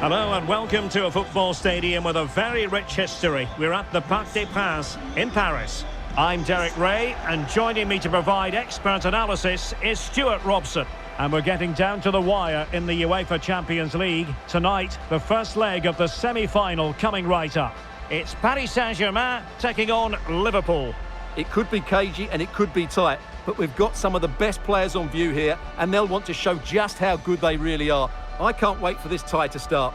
Hello and welcome to a football stadium with a very rich history. We're at the Parc des Princes in Paris. I'm Derek Ray, and joining me to provide expert analysis is Stuart Robson. And we're getting down to the wire in the UEFA Champions League. Tonight, the first leg of the semi-final coming right up. It's Paris Saint-Germain taking on Liverpool. It could be cagey and it could be tight, but we've got some of the best players on view here, and they'll want to show just how good they really are. I can't wait for this tie to start.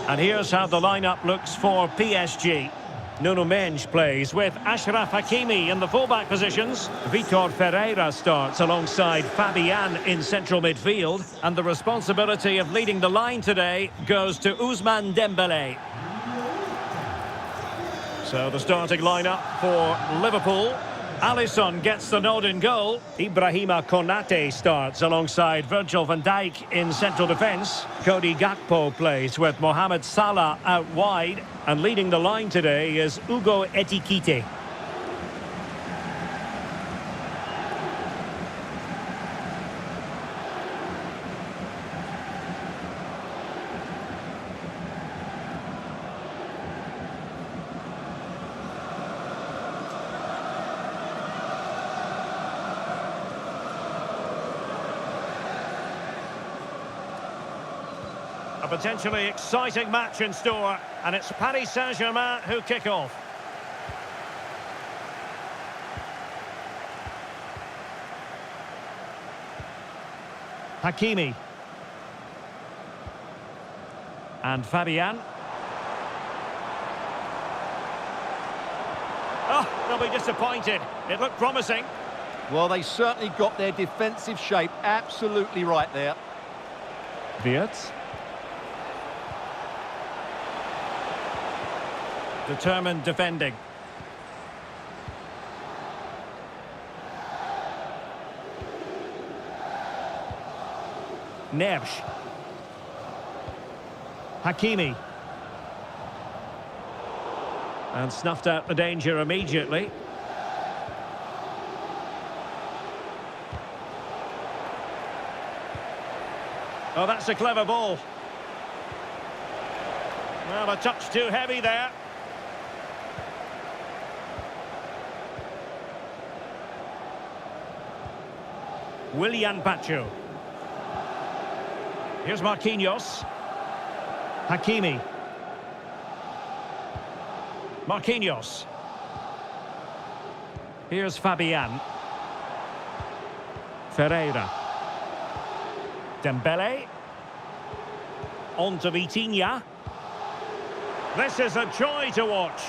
And here's how the lineup looks for PSG. Nuno Mendes plays with Achraf Hakimi in the fullback positions. Vitor Ferreira starts alongside Fabian in central midfield. And the responsibility of leading the line today goes to Ousmane Dembélé. So the starting lineup for Liverpool. Alisson gets the nod in goal. Ibrahima Konate starts alongside Virgil van Dijk in central defence. Cody Gakpo plays with Mohamed Salah out wide. And leading the line today is Hugo Ekitike. A potentially exciting match in store, and it's Paris Saint-Germain who kick off. Hakimi. And Fabian. Oh, they'll be disappointed. It looked promising. Well, they certainly got their defensive shape absolutely right there. Wirtz. Determined defending. Neves. Hakimi. And snuffed out the danger immediately. Oh, that's a clever ball. Well, a touch too heavy there. Willian Pacho. Here's Marquinhos. Hakimi. Marquinhos. Here's Fabian. Ferreira. Dembele. On to Vitinha. This is a joy to watch.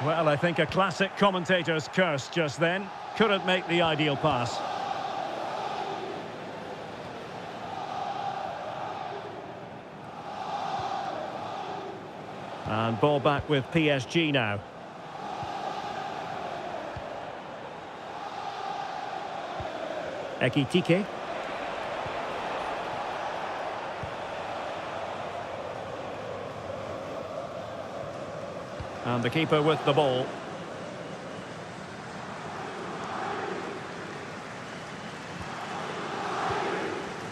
Well, I think a classic commentator's curse just then. Couldn't make the ideal pass. And ball back with PSG now. Ekitike. And the keeper with the ball.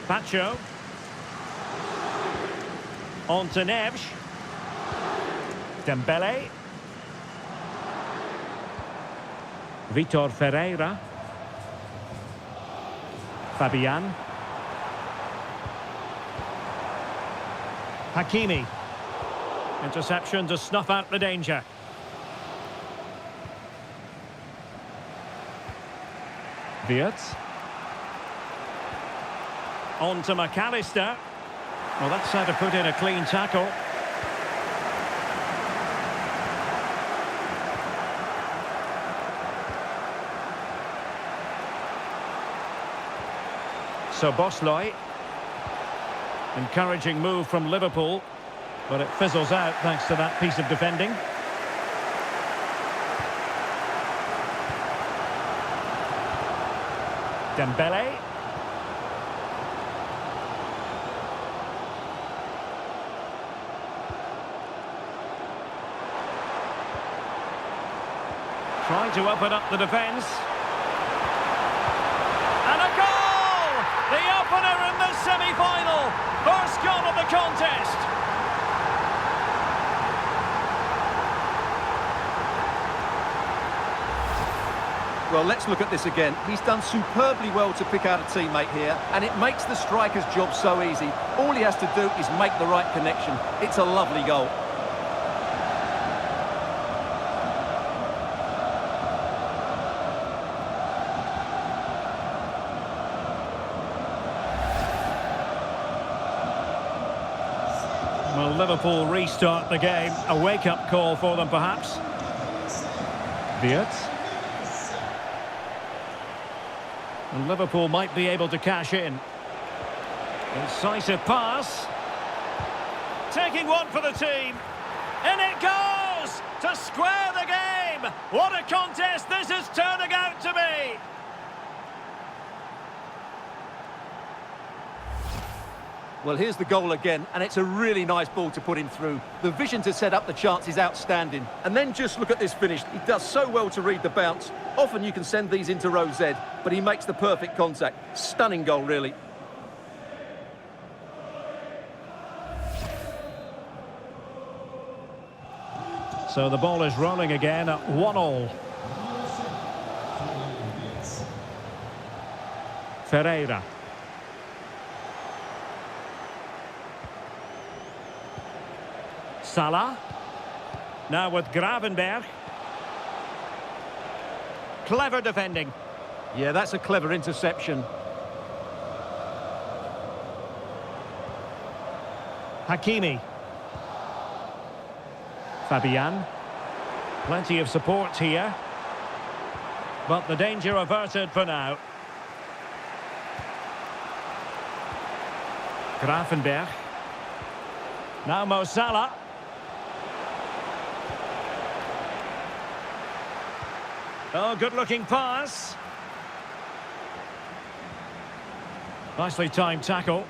Pacho. On to Neves. Dembele. Vitor Ferreira. Fabian. Hakimi. Interception to snuff out the danger. Wirtz. On to McAllister. Well, that's how to put in a clean tackle. So Bosley. Encouraging move from Liverpool, but it fizzles out thanks to that piece of defending. Dembele. Trying to open up the defence. And a goal! The opener in the semi-final. First goal of the contest. Well, let's look at this again. He's done superbly well to pick out a teammate here, and it makes the striker's job so easy. All he has to do is make the right connection. It's a lovely goal. Well, Liverpool restart the game. A wake-up call for them, perhaps. Wirtz. And Liverpool might be able to cash in. Incisive pass. Taking one for the team. And it goes! To square the game! What a contest this is turning out to be! Well, here's the goal again, and it's a really nice ball to put him through. The vision to set up the chance is outstanding. And then just look at this finish. He does so well to read the bounce. Often you can send these into row Z, but he makes the perfect contact. Stunning goal, really. So the ball is rolling again at 1-1. Ferreira. Salah. Now with Gravenberg. Clever defending. Yeah, that's a clever interception. Hakimi. Fabian. Plenty of support here. But the danger averted for now. Gravenberg. Now Mo Salah. Oh, good-looking pass. Nicely timed tackle.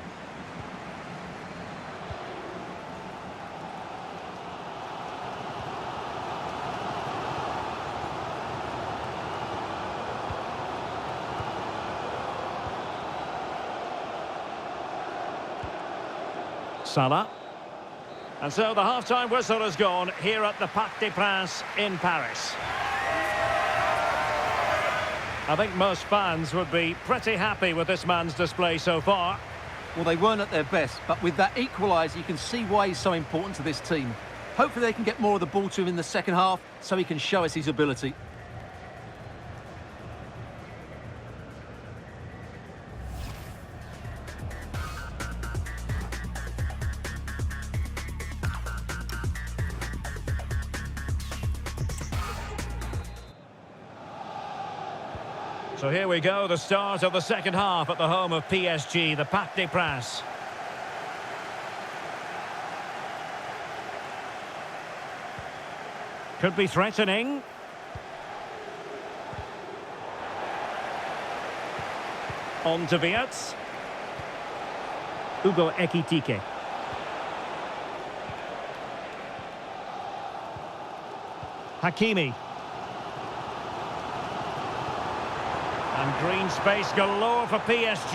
Salah. And so the half-time whistle has gone here at the Parc des Princes in Paris. I think most fans would be pretty happy with this man's display so far. Well, they weren't at their best, but with that equaliser, you can see why he's so important to this team. Hopefully they can get more of the ball to him in the second half so he can show us his ability. So here we go, the start of the second half at the home of PSG, the Parc des Princes. Could be threatening. On to Wirtz. Hugo Ekitike. Hakimi. And green space galore for PSG.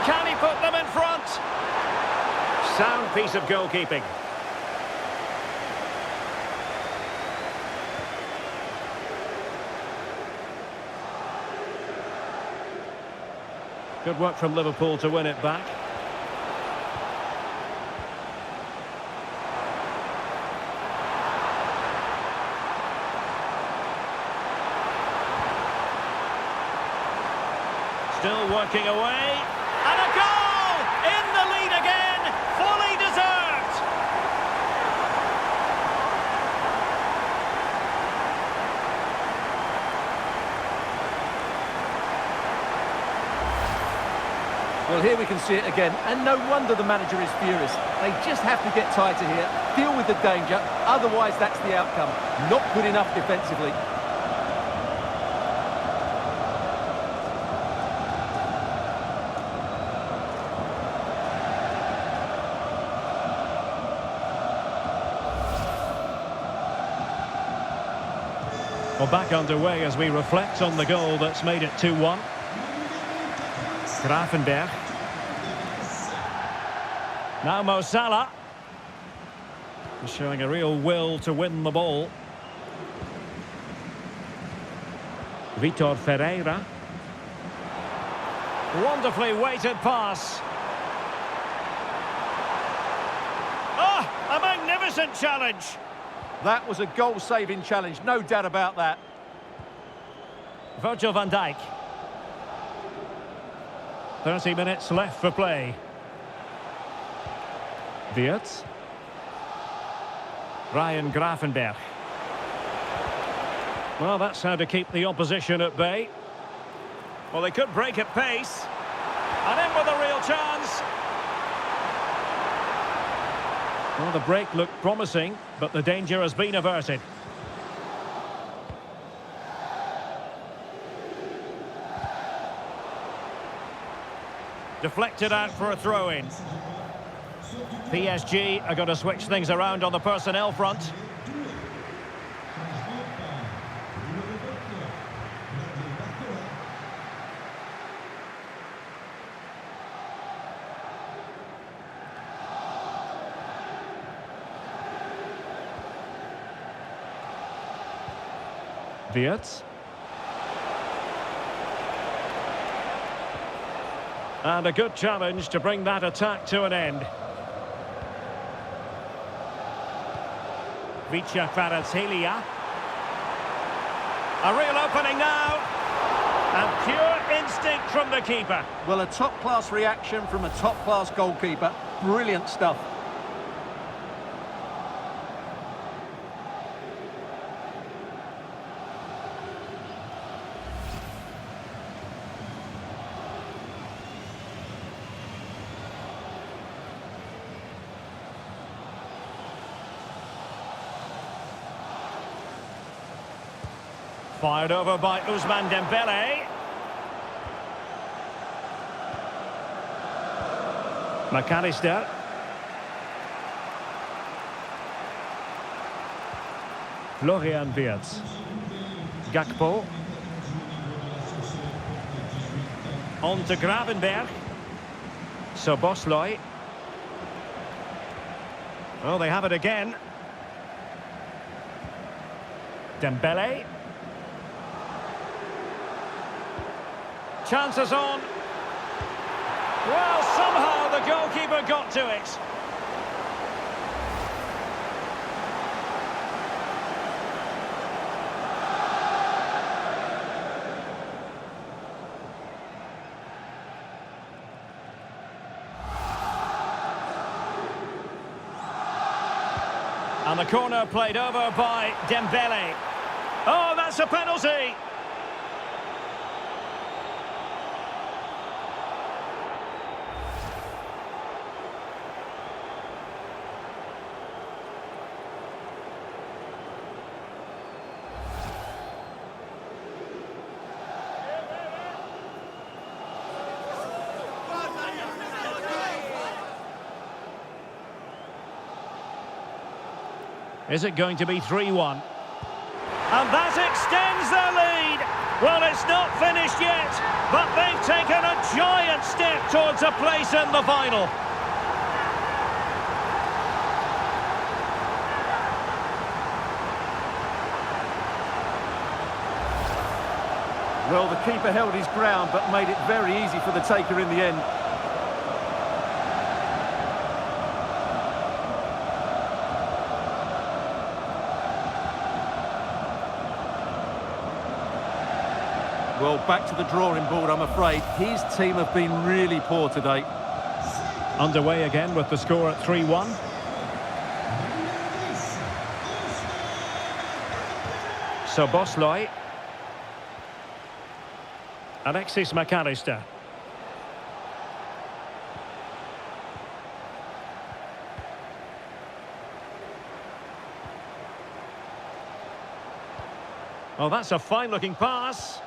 Can he put them in front? Sound piece of goalkeeping. Good work from Liverpool to win it back. Still working away, and a goal! In the lead again, fully deserved! Well, here we can see it again, and no wonder the manager is furious. They just have to get tighter here, deal with the danger, otherwise that's the outcome. Not good enough defensively. Well, back underway as we reflect on the goal that's made it 2-1. Grafenberg. Now Mo Salah. He's showing a real will to win the ball. Vitor Ferreira. Wonderfully weighted pass. Oh, a magnificent challenge. That was a goal-saving challenge, no doubt about that. Virgil van Dijk. 30 minutes left for play. Wirtz. Ryan Grafenberg. Well, that's how to keep the opposition at bay. Well, they could break at pace. And in with a real chance. Well, the break looked promising, but the danger has been averted. Deflected out for a throw-in. PSG are going to switch things around on the personnel front. Wirtz. And a good challenge to bring that attack to an end. Vicha Kvaratskhelia. A real opening now. And pure instinct from the keeper. Well, a top-class reaction from a top-class goalkeeper. Brilliant stuff. Fired over by Ousmane Dembele. McAllister. Florian Wirtz. Gakpo. On to Gravenberg. Szoboszlai. Oh, they have it again. Dembele. Chances on. Well, somehow the goalkeeper got to it. And the corner played over by Dembele. Oh, that's a penalty. Is it going to be 3-1? And that extends their lead. Well, it's not finished yet, but they've taken a giant step towards a place in the final. Well, the keeper held his ground, but made it very easy for the taker in the end. Well, back to the drawing board, I'm afraid. His team have been really poor today. Underway again with the score at 3-1. So Bosloy. Alexis McAllister. Oh, that's a fine-looking pass.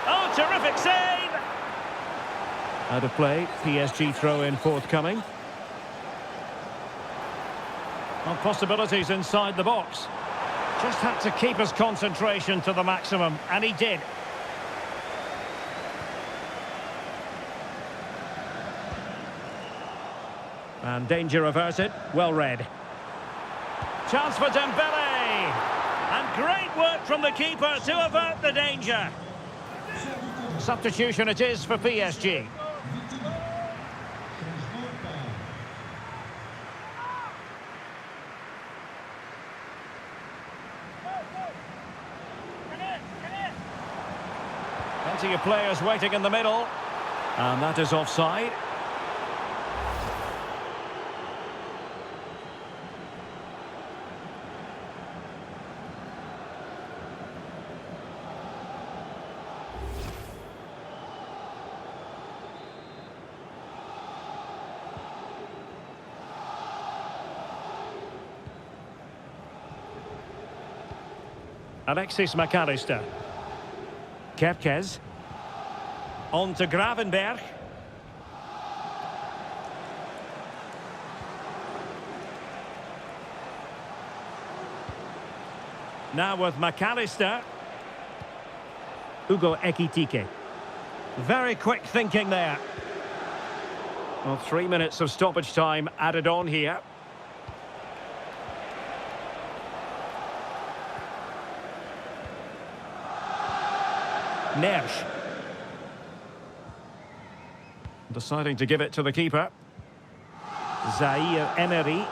Oh, terrific save! Out of play, PSG throw-in forthcoming. Well, possibilities inside the box. Just had to keep his concentration to the maximum, and he did. And danger averted, well read. Chance for Dembele! And great work from the keeper to avert the danger. Substitution it is for PSG. Plenty of players waiting in the middle. And that is offside. Alexis McAllister. Kerkez. On to Gravenberg. Now with McAllister. Hugo Ekitike. Very quick thinking there. Well, 3 minutes of stoppage time added on here. Nersch. Deciding to give it to the keeper. Zaire Emery.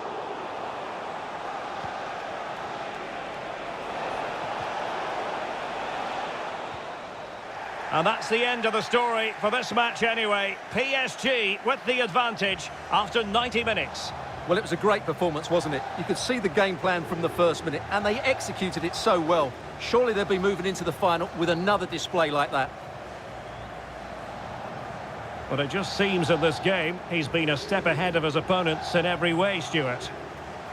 And that's the end of the story for this match anyway. PSG with the advantage after 90 minutes. Well, it was a great performance, wasn't it? You could see the game plan from the first minute, and they executed it so well. Surely they'll be moving into the final with another display like that. But it just seems in this game, he's been a step ahead of his opponents in every way, Stuart.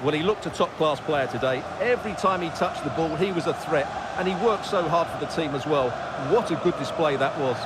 Well, he looked a top-class player today. Every time he touched the ball, he was a threat. And he worked so hard for the team as well. What a good display that was.